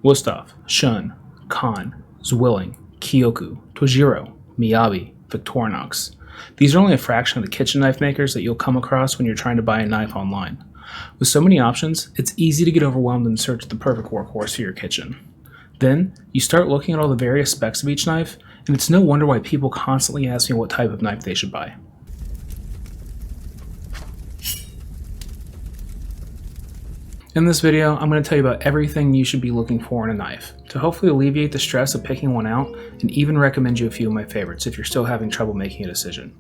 Wusthof, Shun, Kan, Zwilling, Kyoku, Tojiro, Miyabi, Victorinox. These are only a fraction of the kitchen knife makers that you'll come across when you're trying to buy a knife online. With so many options, it's easy to get overwhelmed in search of the perfect workhorse for your kitchen. Then, you start looking at all the various specs of each knife, and it's no wonder why people constantly ask me what type of knife they should buy. In this video, I'm going to tell you about everything you should be looking for in a knife, to hopefully alleviate the stress of picking one out, and even recommend you a few of my favorites if you're still having trouble making a decision.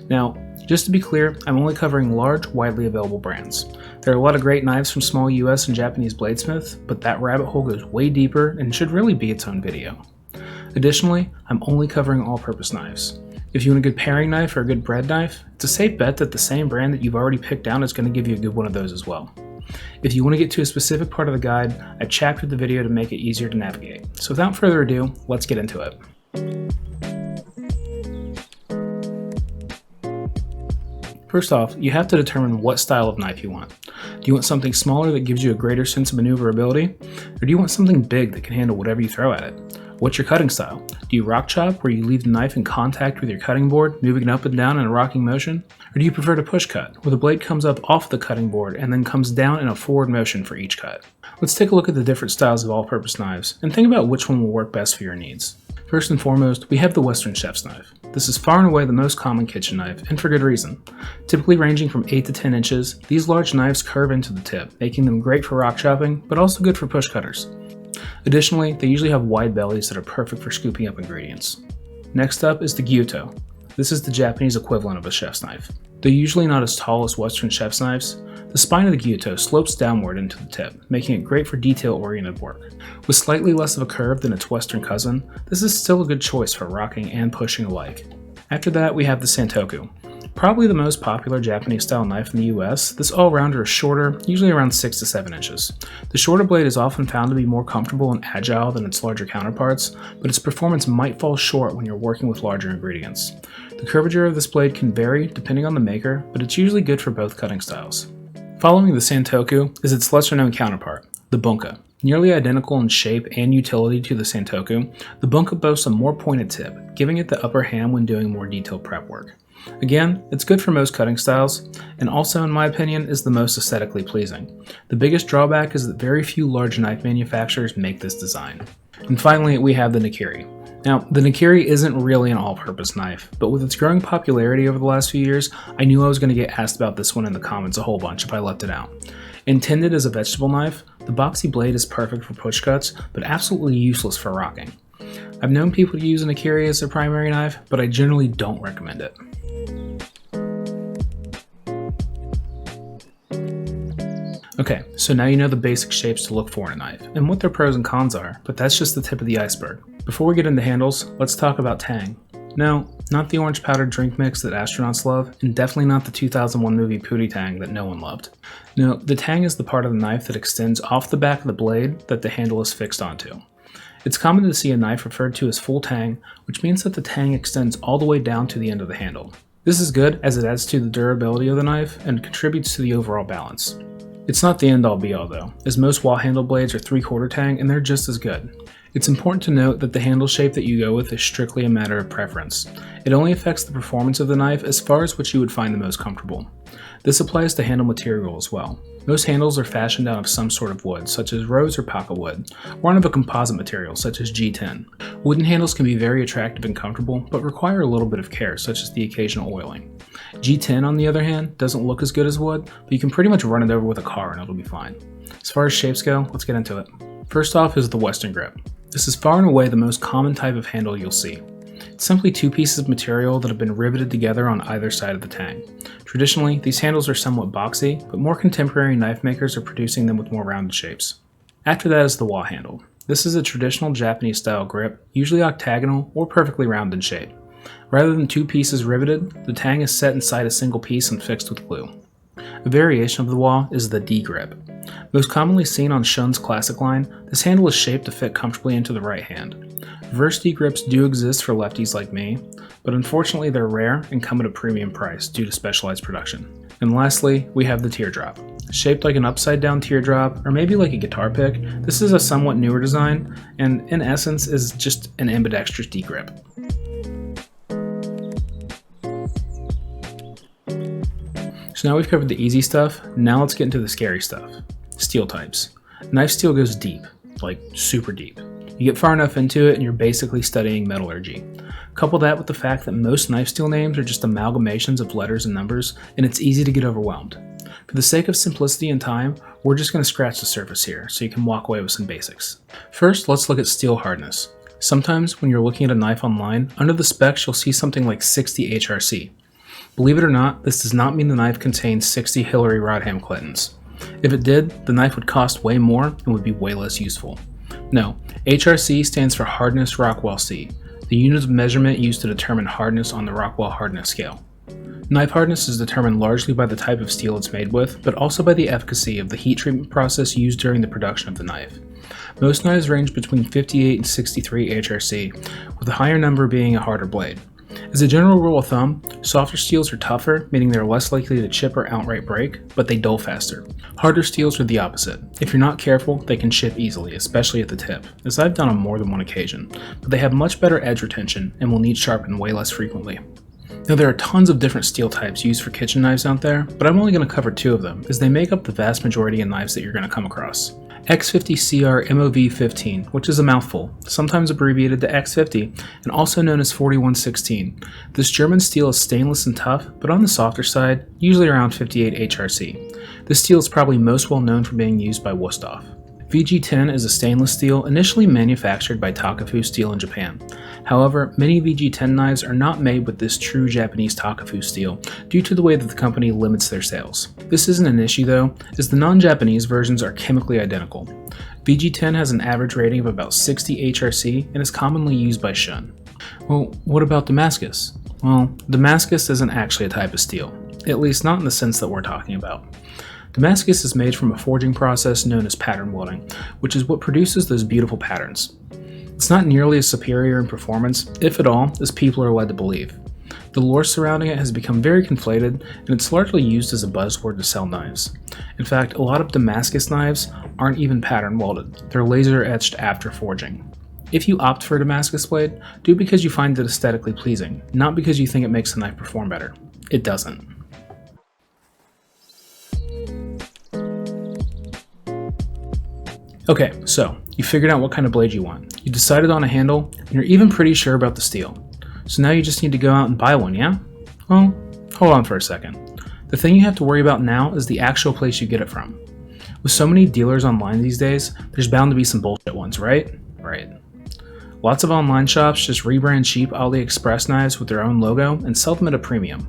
Now, just to be clear, I'm only covering large, widely available brands. There are a lot of great knives from small US and Japanese bladesmiths, but that rabbit hole goes way deeper and should really be its own video. Additionally, I'm only covering all-purpose knives. If you want a good paring knife or a good bread knife, it's a safe bet that the same brand that you've already picked out is going to give you a good one of those as well. If you want to get to a specific part of the guide, I've chaptered the video to make it easier to navigate. So without further ado, let's get into it. First off, you have to determine what style of knife you want. Do you want something smaller that gives you a greater sense of maneuverability? Or do you want something big that can handle whatever you throw at it? What's your cutting style? Do you rock chop, where you leave the knife in contact with your cutting board, moving it up and down in a rocking motion? Or do you prefer to push cut, where the blade comes up off the cutting board and then comes down in a forward motion for each cut? Let's take a look at the different styles of all-purpose knives and think about which one will work best for your needs. First and foremost, we have the Western chef's knife. This is far and away the most common kitchen knife, and for good reason. Typically ranging from 8 to 10 inches, these large knives curve into the tip, making them great for rock chopping, but also good for push cutters. Additionally, they usually have wide bellies that are perfect for scooping up ingredients. Next up is the Gyuto. This is the Japanese equivalent of a chef's knife. Though usually not as tall as Western chef's knives, the spine of the Gyuto slopes downward into the tip, making it great for detail-oriented work. With slightly less of a curve than its Western cousin, this is still a good choice for rocking and pushing alike. After that, we have the Santoku. Probably the most popular Japanese-style knife in the US, this all-rounder is shorter, usually around 6 to 7 inches. The shorter blade is often found to be more comfortable and agile than its larger counterparts, but its performance might fall short when you're working with larger ingredients. The curvature of this blade can vary depending on the maker, but it's usually good for both cutting styles. Following the Santoku is its lesser-known counterpart, the Bunka. Nearly identical in shape and utility to the Santoku, the Bunka boasts a more pointed tip, giving it the upper hand when doing more detailed prep work. Again, it's good for most cutting styles, and also in my opinion is the most aesthetically pleasing. The biggest drawback is that very few large knife manufacturers make this design. And finally, we have the Nakiri. Now, the Nakiri isn't really an all-purpose knife, but with its growing popularity over the last few years, I knew I was going to get asked about this one in the comments a whole bunch if I left it out. Intended as a vegetable knife, the boxy blade is perfect for push cuts, but absolutely useless for rocking. I've known people to use a Nakiri as their primary knife, but I generally don't recommend it. Okay, so now you know the basic shapes to look for in a knife, and what their pros and cons are, but that's just the tip of the iceberg. Before we get into handles, let's talk about Tang. No, not the orange powdered drink mix that astronauts love, and definitely not the 2001 movie Pootie Tang that no one loved. No, the Tang is the part of the knife that extends off the back of the blade that the handle is fixed onto. It's common to see a knife referred to as full Tang, which means that the Tang extends all the way down to the end of the handle. This is good as it adds to the durability of the knife and contributes to the overall balance. It's not the end-all be-all though, as most wall handle blades are 3/4 Tang and they're just as good. It's important to note that the handle shape that you go with is strictly a matter of preference. It only affects the performance of the knife as far as what you would find the most comfortable. This applies to handle material as well. Most handles are fashioned out of some sort of wood, such as rose or paca wood, or out of a composite material, such as G10. Wooden handles can be very attractive and comfortable, but require a little bit of care, such as the occasional oiling. G10, on the other hand, doesn't look as good as wood, but you can pretty much run it over with a car and it'll be fine. As far as shapes go, let's get into it. First off is the Western grip. This is far and away the most common type of handle you'll see. It's simply two pieces of material that have been riveted together on either side of the Tang. Traditionally, these handles are somewhat boxy, but more contemporary knife makers are producing them with more rounded shapes. After that is the wah handle. This is a traditional Japanese style grip, usually octagonal or perfectly round in shape. Rather than two pieces riveted, the Tang is set inside a single piece and fixed with glue. A variation of the wah is the D grip. Most commonly seen on Shun's classic line, this handle is shaped to fit comfortably into the right hand. Reverse D grips do exist for lefties like me, but unfortunately they're rare and come at a premium price due to specialized production. And lastly, we have the teardrop. Shaped like an upside down teardrop, or maybe like a guitar pick, this is a somewhat newer design, and in essence is just an ambidextrous D-grip. So now we've covered the easy stuff, now let's get into the scary stuff. Steel types. Knife steel goes deep, like super deep. You get far enough into it and you're basically studying metallurgy. Couple that with the fact that most knife steel names are just amalgamations of letters and numbers, and it's easy to get overwhelmed. For the sake of simplicity and time, we're just going to scratch the surface here so you can walk away with some basics. First, let's look at steel hardness. Sometimes when you're looking at a knife online, under the specs you'll see something like 60 HRC. Believe it or not, this does not mean the knife contains 60 Hillary Rodham Clintons. If it did, the knife would cost way more and would be way less useful. No, HRC stands for Hardness Rockwell C, the unit of measurement used to determine hardness on the Rockwell hardness scale. Knife hardness is determined largely by the type of steel it's made with, but also by the efficacy of the heat treatment process used during the production of the knife. Most knives range between 58 and 63 HRC, with the higher number being a harder blade. As a general rule of thumb, softer steels are tougher, meaning they're less likely to chip or outright break, but they dull faster. Harder steels are the opposite. If you're not careful, they can chip easily, especially at the tip, as I've done on more than one occasion, but they have much better edge retention and will need sharpened way less frequently. Now there are tons of different steel types used for kitchen knives out there, but I'm only going to cover two of them, as they make up the vast majority of knives that you're going to come across. X50CR MOV15, which is a mouthful, sometimes abbreviated to X50, and also known as 4116. This German steel is stainless and tough, but on the softer side, usually around 58 HRC. This steel is probably most well known for being used by Wüsthof. VG10 is a stainless steel initially manufactured by Takafu Steel in Japan. However, many VG10 knives are not made with this true Japanese Takafu steel due to the way that the company limits their sales. This isn't an issue though, as the non-Japanese versions are chemically identical. VG10 has an average rating of about 60 HRC and is commonly used by Shun. Well, what about Damascus? Well, Damascus isn't actually a type of steel, at least not in the sense that we're talking about. Damascus is made from a forging process known as pattern welding, which is what produces those beautiful patterns. It's not nearly as superior in performance, if at all, as people are led to believe. The lore surrounding it has become very conflated, and it's largely used as a buzzword to sell knives. In fact, a lot of Damascus knives aren't even pattern welded, they're laser etched after forging. If you opt for a Damascus blade, do it because you find it aesthetically pleasing, not because you think it makes the knife perform better. It doesn't. Okay, so you figured out what kind of blade you want. You decided on a handle, and you're even pretty sure about the steel. So now you just need to go out and buy one, yeah? Well, hold on for a second. The thing you have to worry about now is the actual place you get it from. With so many dealers online these days, there's bound to be some bullshit ones, right? Right. Lots of online shops just rebrand cheap AliExpress knives with their own logo and sell them at a premium.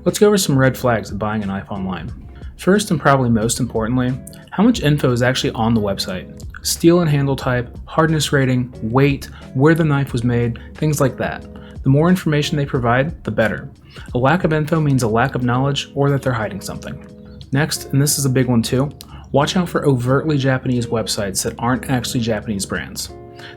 Let's go over some red flags of buying a knife online. First, and probably most importantly, how much info is actually on the website. Steel and handle type, hardness rating, weight, where the knife was made, things like that. The more information they provide, the better. A lack of info means a lack of knowledge or that they're hiding something. Next, and this is a big one too, watch out for overtly Japanese websites that aren't actually Japanese brands.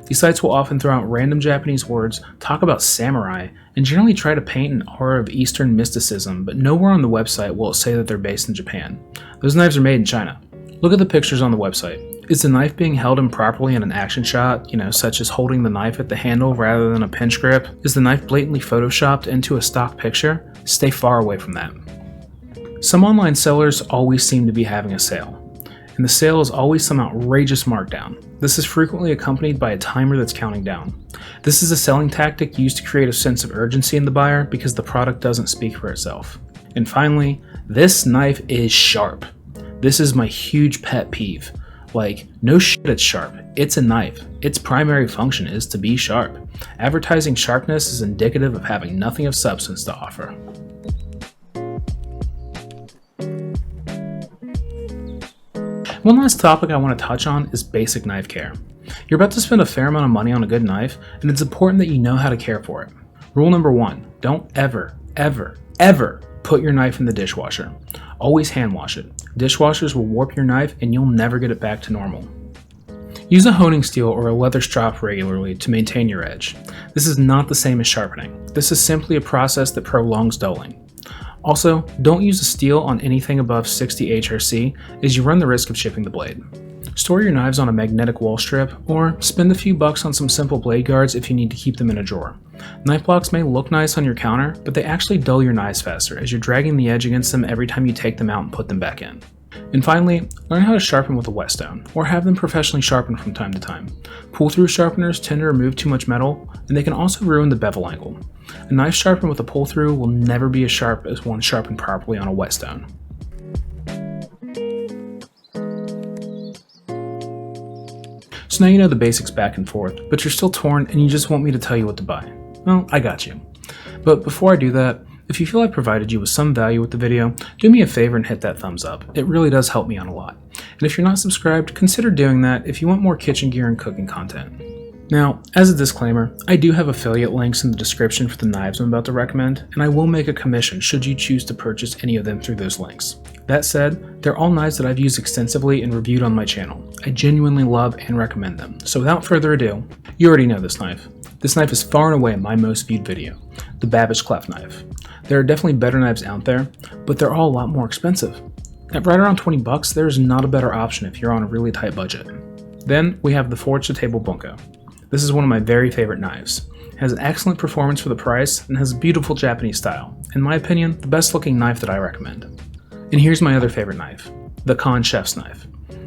These sites will often throw out random Japanese words, talk about samurai, and generally try to paint an aura of Eastern mysticism, but nowhere on the website will it say that they're based in Japan. Those knives are made in China. Look at the pictures on the website. Is the knife being held improperly in an action shot, such as holding the knife at the handle rather than a pinch grip? Is the knife blatantly photoshopped into a stock picture? Stay far away from that. Some online sellers always seem to be having a sale, and the sale is always some outrageous markdown. This is frequently accompanied by a timer that's counting down. This is a selling tactic used to create a sense of urgency in the buyer because the product doesn't speak for itself. And finally, this knife is sharp. This is my huge pet peeve. Like, no shit, it's sharp. It's a knife. Its primary function is to be sharp. Advertising sharpness is indicative of having nothing of substance to offer. One last topic I want to touch on is basic knife care. You're about to spend a fair amount of money on a good knife, and it's important that you know how to care for it. Rule number 1, don't ever put your knife in the dishwasher. Always hand wash it. Dishwashers will warp your knife and you'll never get it back to normal. Use a honing steel or a leather strop regularly to maintain your edge. This is not the same as sharpening. This is simply a process that prolongs dulling. Also, don't use a steel on anything above 60 HRC as you run the risk of chipping the blade. Store your knives on a magnetic wall strip, or spend a few bucks on some simple blade guards if you need to keep them in a drawer. Knife blocks may look nice on your counter, but they actually dull your knives faster as you're dragging the edge against them every time you take them out and put them back in. And finally, learn how to sharpen with a whetstone, or have them professionally sharpened from time to time. Pull-through sharpeners tend to remove too much metal, and they can also ruin the bevel angle. A knife sharpened with a pull-through will never be as sharp as one sharpened properly on a whetstone. So now you know the basics back and forth, but you're still torn and you just want me to tell you what to buy. Well, I got you. But before I do that, if you feel I provided you with some value with the video, do me a favor and hit that thumbs up. It really does help me out a lot. And if you're not subscribed, consider doing that if you want more kitchen gear and cooking content. Now, as a disclaimer, I do have affiliate links in the description for the knives I'm about to recommend, and I will make a commission should you choose to purchase any of them through those links. That said, they're all knives that I've used extensively and reviewed on my channel. I genuinely love and recommend them. So without further ado, you already know this knife. This knife is far and away my most viewed video, the Babbage cleft knife. There are definitely better knives out there, but they're all a lot more expensive. At right around 20 bucks, there is not a better option if you're on a really tight budget. Then we have the Forge to Table Bunko. This is one of my very favorite knives. It has an excellent performance for the price and has a beautiful Japanese style. In my opinion, the best looking knife that I recommend. And here's my other favorite knife, the Khan Chef's knife.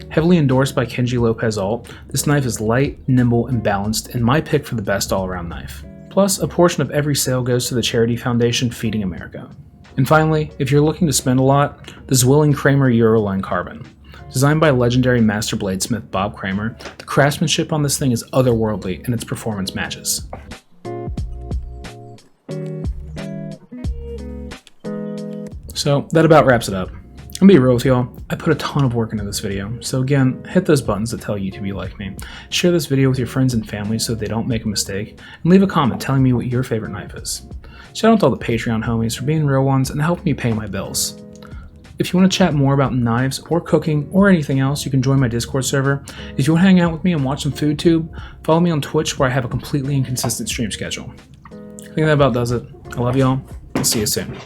Heavily endorsed by Kenji Lopez Alt, this knife is light, nimble, and balanced, and my pick for the best all-around knife. Plus, a portion of every sale goes to the charity foundation Feeding America. And finally, if you're looking to spend a lot, the Zwilling Kramer Euroline Carbon. Designed by legendary master bladesmith Bob Kramer, the craftsmanship on this thing is otherworldly and its performance matches. So that about wraps it up. I'm gonna be real with y'all, I put a ton of work into this video, so again, hit those buttons that tell YouTube you like me. Share this video with your friends and family so they don't make a mistake, and leave a comment telling me what your favorite knife is. Shout out to all the Patreon homies for being real ones and helping me pay my bills. If you want to chat more about knives or cooking or anything else, you can join my Discord server. If you want to hang out with me and watch some FoodTube, follow me on Twitch where I have a completely inconsistent stream schedule. I think that about does it. I love y'all. I'll see you soon.